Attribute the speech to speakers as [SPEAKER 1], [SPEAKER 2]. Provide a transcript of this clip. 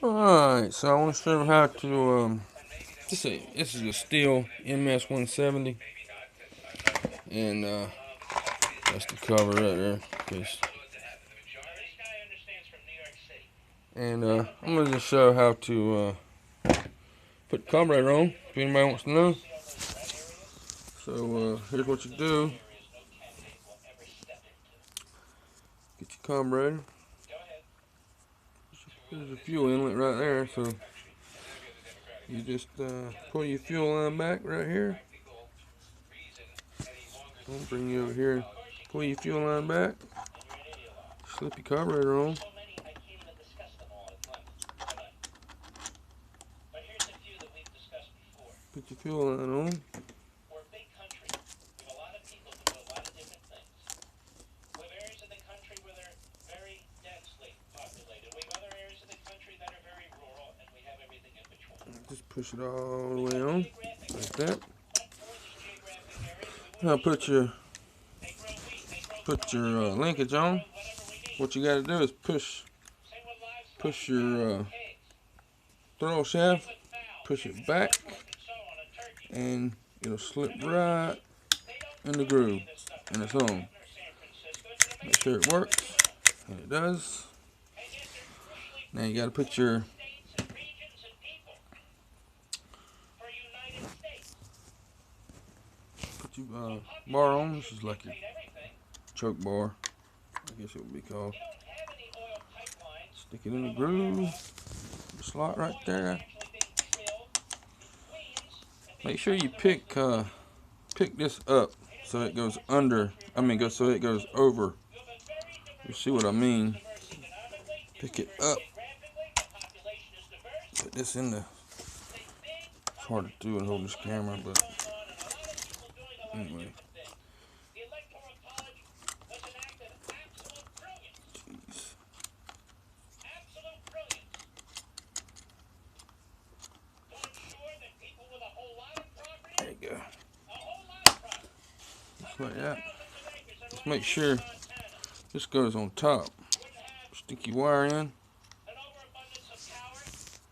[SPEAKER 1] Alright, so I want to show how to, this is a Stihl MS170, and that's the cover right there. And I'm going to just show how to put the carburetor on, if anybody wants to know. So here's what you do. Get your carburetor. There's a fuel inlet right there, so you just pull your fuel line back right here. I'll bring you over here. Pull your fuel line back. Slip your carburetor on. Put your fuel line on. Just push it all the way on, like that. Now put your linkage on. What you got to do is push your throttle shaft, push it back, and it'll slip right in the groove, and it's on. Make sure it works, and it does. Now you got to put your bar on. This is like your choke bar, I guess it would be called. Stick it in the groove, slot right there. Make sure you pick this up so it goes under. So it goes over. You see what I mean? Pick it up. Put this in the. It's hard to do and hold this camera, but anyway. Jeez. There you go. Just like that. Just make sure this goes on top. Stick your wire in.